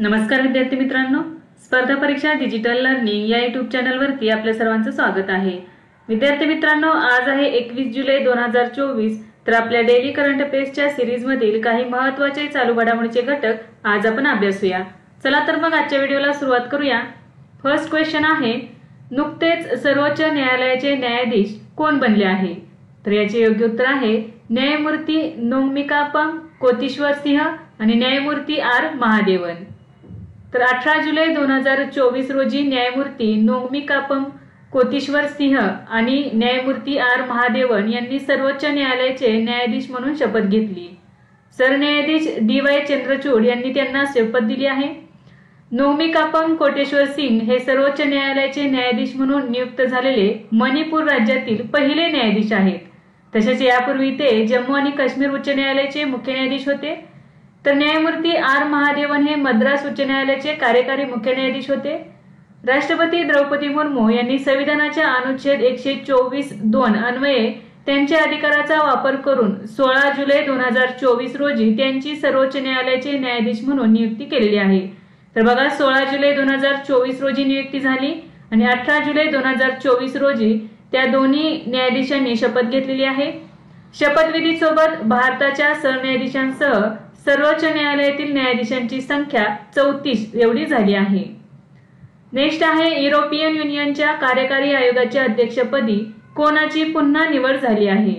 नमस्कार विद्यार्थी मित्रांनो, स्पर्धा परीक्षा डिजिटल लर्निंग या यूट्यूब चॅनलवरती आपल्या सर्वांचं स्वागत आहे। विद्यार्थी मित्रांनो, आज आहे 21 जुलै 2024। तर आपल्या डेली करंट अफेअर्सच्या सीरीज मधील काही महत्त्वाचे चालू घडामोडींचे घटक आज आपण अभ्यासूया। चला तर मग आजच्या व्हिडिओला सुरुवात करूया। फर्स्ट क्वेश्चन आहे, नुकतेच सर्वोच्च न्यायालयाचे न्यायाधीश कोण बनले आहे? तर याचे योग्य उत्तर आहे न्यायमूर्ती नोंगमिकापम कोतेश्वर सिंह आणि न्यायमूर्ती आर महादेवन। तर 18 जुलै 2024 रोजी न्यायमूर्ती नोंगमिकापम कोतेश्वर सिंह आणि न्यायमूर्ती आर महादेवन यांनी सर्वोच्च न्यायालयाचे न्यायाधीश म्हणून शपथ घेतली। सरन्यायाधीश DY चंद्रचूड यांनी त्यांना शपथ दिली आहे। नोंगमिकापम कोटेश्वर सिंग हे सर्वोच्च न्यायालयाचे न्यायाधीश म्हणून नियुक्त झालेले मणिपूर राज्यातील पहिले न्यायाधीश आहेत। तसेच यापूर्वी ते जम्मू आणि काश्मीर उच्च न्यायालयाचे मुख्य न्यायाधीश होते। तर न्यायमूर्ती आर महादेवन हे मद्रास उच्च न्यायालयाचे कार्यकारी मुख्य न्यायाधीश होते। राष्ट्रपती द्रौपदी मुर्मू यांनी संविधानाच्या अनुच्छेद 124(2) अन्वये त्यांच्या अधिकाराचा वापर करून 16 जुलै 2024 रोजी त्यांची सर्वोच्च न्यायालयाचे न्यायाधीश म्हणून नियुक्ती केलेली आहे। तर बघा, 16 जुलै 2024 रोजी नियुक्ती झाली आणि 18 जुलै 2024 रोजी त्या दोन्ही न्यायाधीशांनी शपथ घेतलेली आहे। शपथविधीसोबत भारताच्या सरन्यायाधीशांसह सर्वोच्च न्यायालयातील न्यायाधीशांची संख्या 34 एवढी झाली आहे। नेक्स्ट आहे, युरोपियन युनियनच्या कार्यकारी आयोगाच्या अध्यक्षपदी कोणाची पुन्हा निवड झाली आहे?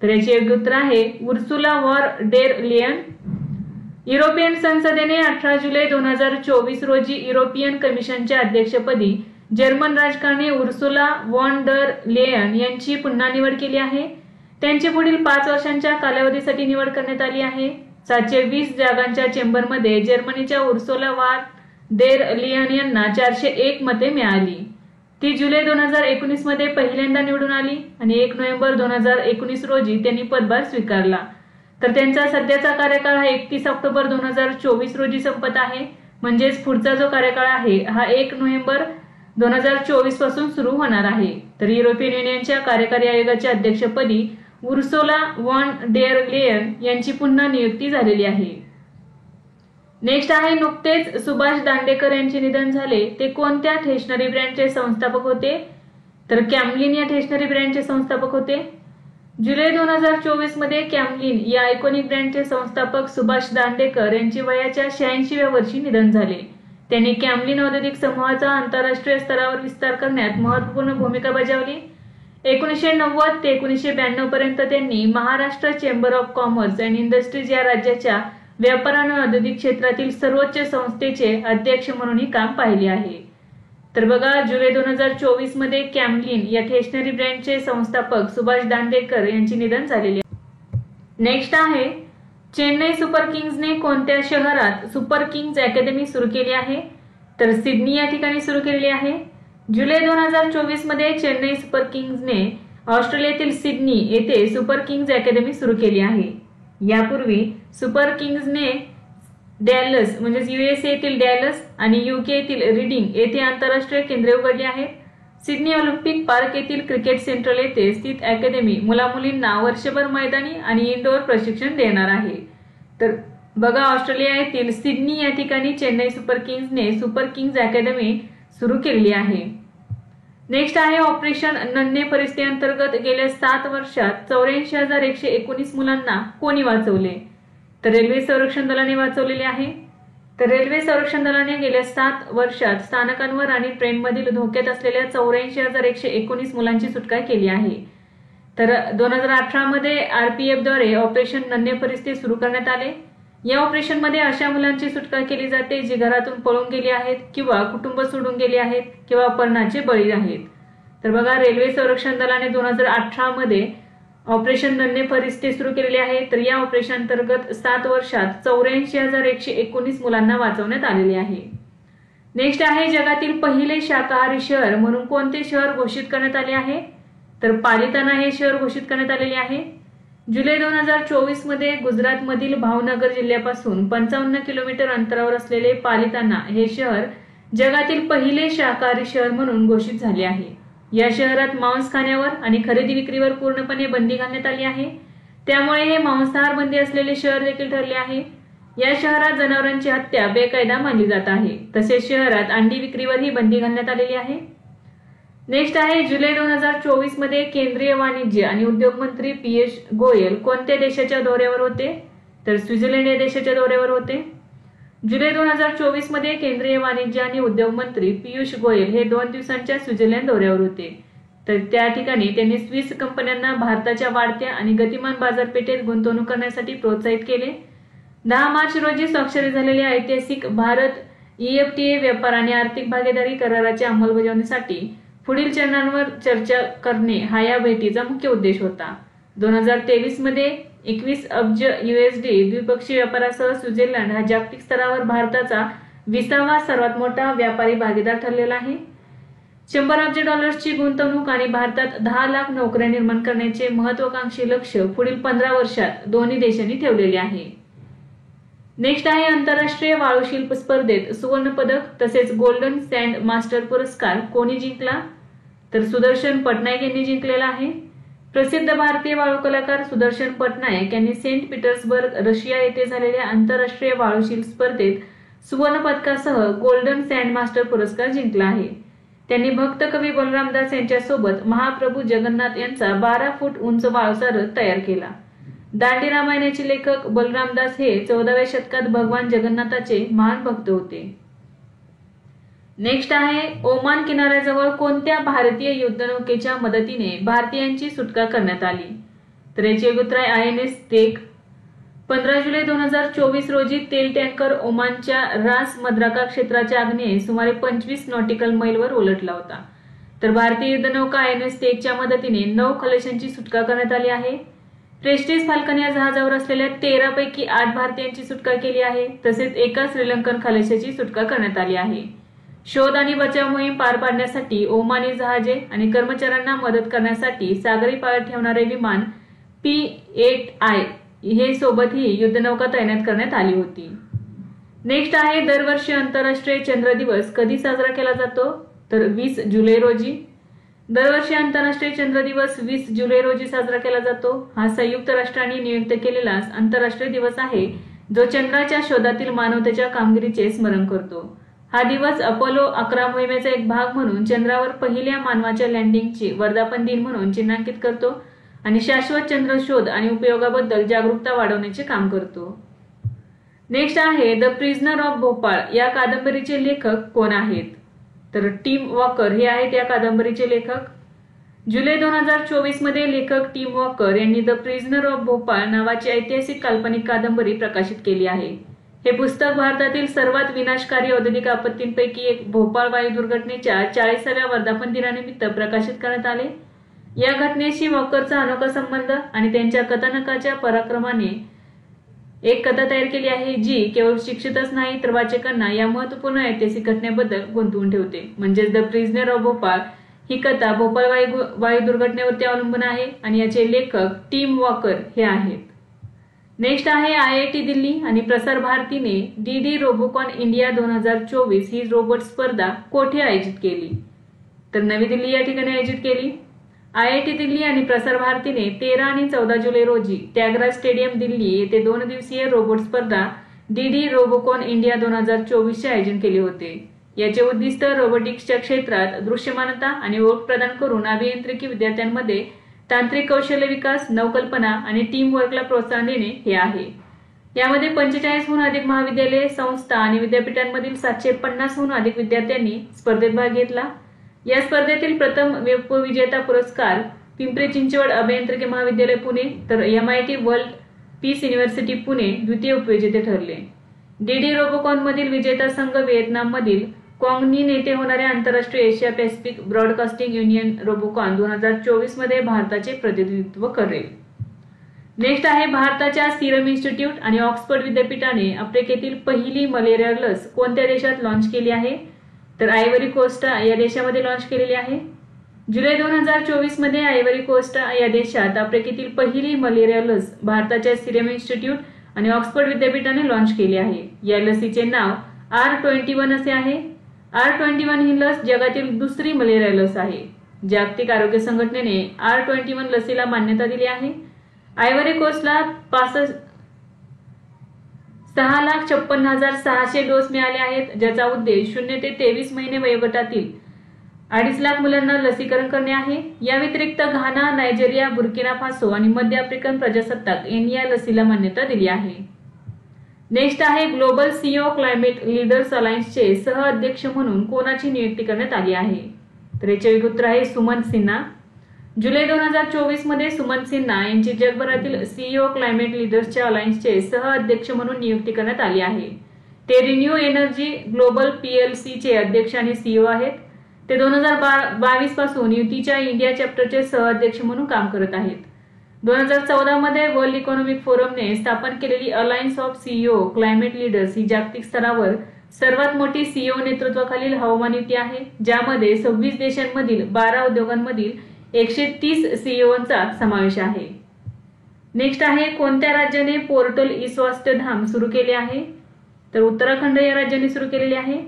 तर याचे योग्य उत्तर आहे Ursula von der Leyen. European संसदेने 18 जुलै 2024 रोजी युरोपियन कमिशनच्या अध्यक्षपदी जर्मन राजकारणी उर्सुला वॉन डर लेयन यांची पुन्हा निवड केली आहे। त्यांची पुढील 5 वर्षांच्या कालावधीसाठी निवड करण्यात आली आहे। 720 जागांच्या चेंबरमध्ये जर्मनीच्या उर्सुला वॉन डेर लेयन यांना 401 मते मिळाली। ती जुलै 2019 मध्ये पहिल्यांदा निवडून आली आणि 1 नोव्हेंबर 2019 रोजी त्यांनी पदभार स्वीकारला। तर त्यांचा सध्याचा कार्यकाळ हा 31 ऑक्टोबर 2024 रोजी संपत आहे। म्हणजेच पुढचा जो कार्यकाळ आहे हा 1 नोव्हेंबर 2024 पासून सुरू होणार आहे। तर युरोपियन युनियनच्या कार्यकारी आयोगाच्या अध्यक्षपदी उर्सुला वॉन डेर लेयन यांची पुन्हा नियुक्ती झालेली आहे। नेक्स्ट आहे, नुकतेच सुभाष दांडेकर यांचे निधन झाले, ते कोणत्या स्टेशनरी ब्रँडचे संस्थापक होते? तर कॅमलिन या स्टेशनरी ब्रँडचे संस्थापक होते। जुलै 2024 मध्ये कॅमलिन या आयकॉनिक ब्रँडचे संस्थापक सुभाष दांडेकर यांची वयाच्या 86व्या वर्षी निधन झाले। त्यांनी कॅमलिन औद्योगिक समूहाचा आंतरराष्ट्रीय स्तरावर विस्तार करण्यात महत्त्वपूर्ण भूमिका बजावली। 1990 ते 1992 पर्यंत त्यांनी Maharashtra chamber of commerce and industries या राज्याच्या व्यापार आणि औद्योगिक क्षेत्रातील सर्वोच्च संस्थेचे अध्यक्ष म्हणूनही काम पाहिले आहे। तर बघा, जुलै 2024 मध्ये कॅमलिन या स्टेशनरी ब्रँडचे संस्थापक सुभाष दांडेकर यांचे निधन झालेले आहे। नेक्स्ट आहे, चेन्नई सुपर किंग्जने कोणत्या शहरात सुपर किंग्ज अकॅडमी सुरू केली आहे? तर सिडनी या ठिकाणी सुरू केलेली आहे। जुलै 2024 मध्ये चेन्नई सुपर किंग्जने ऑस्ट्रेलियातील सिडनी येथे सुपर किंग्ज अकॅडमी सुरू केली आहे। यापूर्वी सुपर किंग्जने डॅलस म्हणजे USA येथील डॅलस आणि UK येथील रीडिंग येथे आंतरराष्ट्रीय केंद्रे उघडली आहेत। सिडनी ऑलिम्पिक पार्क येथील क्रिकेट सेंट्रल येथे स्थित अकॅडमी मुलामुलींना वर्षभर मैदानी आणि इंडोर प्रशिक्षण देणार आहे। तर बघा, ऑस्ट्रेलिया येथील सिडनी या ठिकाणी चेन्नई सुपर किंग्जने सुपर किंग्ज अकॅडमी सुरू केली आहे। नेक्स्ट आहे, ऑपरेशन नन्हे परिस्थितीअंतर्गत गेल्या 7 वर्षात 84,119 मुलांना कोणी वाचवले? तर रेल्वे संरक्षण दलाने वाचवलेले आहे। तर रेल्वे संरक्षण दलाने गेल्या 7 वर्षात स्थानकांवर आणि ट्रेनमधील धोक्यात असलेल्या 84,119 मुलांची सुटका केली आहे। तर 2018 मध्ये RPF द्वारे ऑपरेशन नन्हे परिस्थिती सुरू करण्यात आले। या ऑपरेशनमध्ये अशा मुलांची सुटका केली जाते जी घरातून पळून गेली आहेत किंवा कुटुंब सोडून गेले आहेत किंवा अपहरणाचे बळी आहेत। तर बघा, रेल्वे संरक्षण दलाने 2018 मध्ये ऑपरेशन नन्हे परिस्थिती सुरू केलेली आहे। तर या ऑपरेशन अंतर्गत 7 वर्षात 84,119 मुलांना वाचवण्यात आलेले आहे। नेक्स्ट आहे, जगातील पहिले शाकाहारी शहर म्हणून कोणते शहर घोषित करण्यात आले आहे? तर पालिताना हे शहर घोषित करण्यात आलेले आहे। जुलै 2024 मध्ये गुजरातमधील भावनगर जिल्ह्यापासून 55 किलोमीटर अंतरावर असलेले पालिताना हे शहर जगातील पहिले शाकाहारी शहर म्हणून घोषित झाले आहे। या शहरात मांस खाण्यावर आणि खरेदी विक्रीवर पूर्णपणे बंदी घालण्यात आली आहे। त्यामुळे हे मांसाहार बंदी असलेले शहर देखील ठरले आहे। या शहरात जनावरांची हत्या बेकायदा मानली जात आहे. तसेच शहरात अंडी विक्रीवरही बंदी घालण्यात आलेली आहे. नेक्स्ट आहे जुलै 2024 मध्ये केंद्रीय वाणिज्य आणि उद्योग मंत्री पियुष गोयल कोणत्या देशाच्या दौऱ्यावर होते? तर स्वित्झर्लंड या देशाच्या दौऱ्यावर होते. जुलै 2024 मध्ये केंद्रीय वाणिज्य आणि उद्योग मंत्री पियुष गोयल हे 2 दिवसांच्या स्वित्झर्लंड दौऱ्यावर होते. तर त्या ठिकाणी त्यांनी स्विस कंपन्यांना भारताच्या वाढत्या आणि गतिमान बाजारपेठेत गुंतवणूक करण्यासाठी प्रोत्साहित केले. 10 मार्च रोजी स्वाक्षरी झालेल्या ऐतिहासिक भारत EFTA व्यापार आणि आर्थिक भागीदारी कराराच्या अंमलबजावणीसाठी पुढील चरणांवर चर्चा करणे हा या भेटीचा मुख्य उद्देश होता. 2023 मध्ये 21 अब्ज USD द्विपक्षीय व्यापारासह स्वित्झर्लंड हा जागतिक स्तरावर भारताचा 20वा सर्वात मोठा व्यापारी भागीदार ठरलेला आहे. $100 अब्ज गुंतवणूक आणि भारतात 10 लाख नोकऱ्या निर्माण करण्याचे महत्वाकांक्षी लक्ष्य पुढील 15 वर्षात दोन्ही देशांनी ठेवलेले आहे. नेक्स्ट आहे आंतरराष्ट्रीय वाळूशिल्प स्पर्धेत सुवर्ण पदक तसेच गोल्डन सँड मास्टर पुरस्कार कोणी जिंकला? तर सुदर्शन पटनायक यांनी जिंकलेला आहे. प्रसिद्ध भारतीय वाळू कलाकार सुदर्शन पटनायक यांनी सेंट पीटर्सबर्ग रशिया येथे झालेल्या आंतरराष्ट्रीय वाळूशिल्प स्पर्धेत सुवर्ण पदकासह गोल्डन सँड मास्टर पुरस्कार जिंकला आहे. त्यांनी भक्त कवी बलरामदास यांच्यासोबत महाप्रभू जगन्नाथ यांचा 12 फूट उंच वाळूचा रथ तयार केला. दांडी रामायणाचे लेखक बलरामदास हे 14व्या शतकात भगवान जगन्नाथाचे महान भक्त होते. नेक्स्ट आहे ओमान किनाऱ्याजवळ कोणत्या भारतीय युद्धनौकेच्या मदतीने भारतीयांची सुटका करण्यात आली? तर याचे उत्तर आहे INS तेग. 15 जुलै 2024 रोजी तेल टँकर ओमानच्या रास मद्राका क्षेत्राच्या आग्नेये सुमारे 25 नॉटिकल मैलवर उलटला होता. तर भारतीय युद्धनौका INS तेगच्या मदतीने 9 खलाशांची सुटका करण्यात आली आहे. प्रेस्टिज फाल्कन या जहाजावर असलेल्या 13 पैकी 8 भारतीयांची सुटका केली आहे. तसेच एका श्रीलंकन खलाशाची सुटका करण्यात आली आहे. शोध आणि बचाव मोहीम पार पाडण्यासाठी ओमानी जहाजे आणि कर्मचाऱ्यांना मदत करण्यासाठी सागरी पाळत ठेवणारे विमान P-8I हे सोबतही युद्धनौका तैनात करण्यात आली होती. नेक्स्ट आहे दरवर्षी आंतरराष्ट्रीय चंद्र दिवस कधी साजरा केला जातो? तर 20 जुलै रोजी. दरवर्षी आंतरराष्ट्रीय चंद्र दिवस 20 जुलै रोजी साजरा केला जातो. हा संयुक्त राष्ट्रांनी नियुक्त केलेला आंतरराष्ट्रीय दिवस आहे जो चंद्राच्या शोधातील मानवतेच्या कामगिरीचे स्मरण करतो. हा दिवस अपोलो 11 मोहिमेचा एक भाग म्हणून चंद्रावर पहिल्या मानवाच्या लँडिंगची वर्धापन दिन म्हणून चिन्हांकित करतो आणि शाश्वत चंद्र शोध आणि उपयोगाबद्दल जागरूकता वाढवण्याचे काम करतो. नेक्स्ट आहे द प्रिझनर ऑफ भोपाळ या कादंबरीचे लेखक कोण आहेत? तर टिम वॉकर हे आहेत या कादंबरीचे लेखक. जुलै 2024 मध्ये लेखक टिम वॉकर यांनी द प्रिझनर ऑफ भोपाळ नावाची ऐतिहासिक काल्पनिक कादंबरी प्रकाशित केली आहे. हे पुस्तक भारतातील सर्वात विनाशकारी औद्योगिक आपत्तींपैकी एक भोपाळ वायू दुर्घटनेच्या 40व्या वर्धापन दिनानिमित्त प्रकाशित करण्यात आले. या घटनेशी वॉकरचा अनोखा संबंध आणि त्यांच्या कथानकाच्या पराक्रमाने एक कथा तयार केली आहे जी केवळ शिक्षितच नाही तर वाचकांना या महत्वपूर्ण ऐतिहासिक घटनेबद्दल गुंतवून ठेवते. म्हणजेच द प्रिझनर ऑफ भोपाळ ही कथा भोपाळ वायू दुर्घटनेवरती अवलंबून आहे आणि याचे लेखक टिम वॉकर हे आहेत. नेक्स्ट आहे IIT दिल्ली आणि प्रसार भारतीने DD रोबोकॉन इंडिया 2024 ही रोबोट स्पर्धा कोठे आयोजित केली? तर नवी दिल्ली या ठिकाणी आयोजित केली. IIT दिल्ली आणि प्रसार भारतीने 13 आणि 14 जुलै रोजी त्यागराज स्टेडियम दिल्ली येथे 2 दिवसीय रोबोट स्पर्धा DD रोबोकॉन इंडिया 2024 चे आयोजन केले होते. याचे उद्दिष्ट रोबोटिक्सच्या क्षेत्रात दृश्यमानता आणि ओळख प्रदान करून अभियांत्रिकी विद्यार्थ्यांमध्ये तांत्रिक कौशल्य विकास, नवकल्पना आणि टीम वर्कला प्रोत्साहन देणे हे आहे. यामध्ये 45हून अधिक महाविद्यालये, संस्था आणि विद्यापीठांमधील 750हून अधिक विद्यार्थ्यांनी स्पर्धेत भाग घेतला. या स्पर्धेतील प्रथम विजेता पुरस्कार पिंपरी चिंचवड अभियांत्रिकी महाविद्यालय पुणे तर MIT world peace university Pune द्वितीय उपविजेते ठरले. DD रोबोकॉन मधील विजेता संघ व्हिएतनाम मधील क्वांग येथे होणाऱ्या आंतरराष्ट्रीय Asia Pacific broadcasting union Robocon 2024 मध्ये भारताचे प्रतिनिधित्व करेल. नेक्स्ट आहे भारताच्या सिरम इन्स्टिट्यूट आणि ऑक्सफर्ड विद्यापीठाने आफ्रिकेतील पहिली मलेरिया लस कोणत्या देशात लॉन्च केली आहे? तर आयव्हरी कोस्ट या देशामध्ये लॉन्च केलेली आहे. जुलै 2024 मध्ये आयव्हरी कोस्ट या देशात आफ्रिकेतील पहिली मलेरिया लस भारताच्या सिरम इन्स्टिट्यूट आणि ऑक्सफर्ड विद्यापीठाने लॉन्च केली आहे. या लसीचे नाव R21 असे आहे. R21 ही लस जगातील दुसरी मलेरिया लस आहे. जागतिक आरोग्य संघटनेने R21 लसीला मान्यता दिली आहे. आयव्हरी कोस्टला 6,56,600 डोस मिळाले आहेत, ज्याचा उद्देश 0 ते 23 महिने वयोगटातील 2.5 लाख मुलांना लसीकरण करणे आहे। या व्यतिरिक्त घाना, नायजेरिया, बुर्किना फासो आणि मध्य आफ्रिकन प्रजासत्ताक यांनी या लसीला मान्यता दिली आहे। नेक्स्ट आहे ग्लोबल सीईओ क्लायमेट लीडर्स अलायन्सचे सह अध्यक्ष म्हणून कोणाची नियुक्ती करण्यात आली आहे? तर याचे उत्तर आहे सुमन सिन्हा। जुलै 2024 मध्ये सुमन सिन्हा यांची जगभरातील सीईओ क्लायमेट लीडर्सच्या अलायन्सचे सह अध्यक्ष म्हणून नियुक्ती करण्यात आली आहे। ते रिन्यू एनर्जी ग्लोबल PLCचे अध्यक्ष आणि सीईओ आहेत। ते 2022 पासून युतीच्या इंडिया चॅप्टरचे सह अध्यक्ष म्हणून काम करत आहेत। 2014 मध्ये वर्ल्ड इकॉनॉमिक फोरमने स्थापन केलेली alliance of CEO climate leaders ही जागतिक स्तरावर सर्वात मोठी सीईओ नेतृत्वाखालील हवामान युती आहे, ज्यामध्ये 26 देशांमधील 12 उद्योगांमधील 130 सीईओंचा समावेश आहे। नेक्स्ट आहे कोणत्या राज्याने पोर्टल ई स्वास्थ्य धाम सुरू केले आहे? तर उत्तराखंड या राज्याने सुरू केलेले आहे।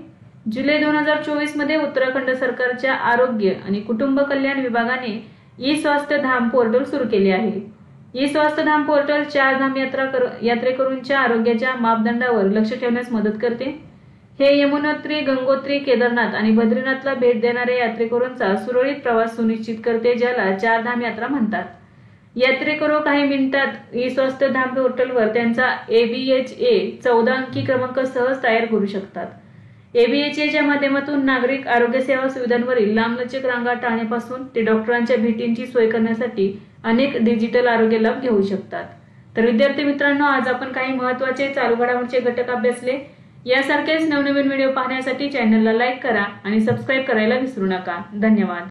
जुलै 2024 मध्ये उत्तराखंड सरकारच्या आरोग्य आणि कुटुंब कल्याण विभागाने ई स्वास्थ्य धाम पोर्टल सुरू केले आहे। ई स्वास्थ्य धाम पोर्टल 4 धाम यात्रेकरूंच्या आरोग्याच्या मापदंडावर लक्ष ठेवण्यास मदत करते। हे यमुनोत्री, गंगोत्री, केदारनाथ आणि बद्रीनाथला भेट देणाऱ्या यात्रेकरूंचा सुरळीत प्रवास सुनिश्चित करते, ज्याला 4 धाम यात्रा म्हणतात। यात्रेकरू काही मिनिटात ई स्वास्थ्य धाम पोर्टलवर त्यांचा ABHA 14 अंकी क्रमांक सहज तयार करू शकतात। ABHA च्या माध्यमातून नागरिक आरोग्य सेवा सुविधांवरील लांबलचक रांगा टाळण्यापासून ते डॉक्टरांच्या भेटींची सोय करण्यासाठी अनेक डिजिटल आरोग्य लाभ घेऊ शकतात। तर विद्यार्थी मित्रांनो, आज आपण काही महत्त्वाचे चालू घडामोडीचे घटक अभ्यासले। यासारखेच नवनवीन व्हिडिओ पाहण्यासाठी चॅनलला लाईक करा आणि सबस्क्राईब करायला विसरू नका। धन्यवाद।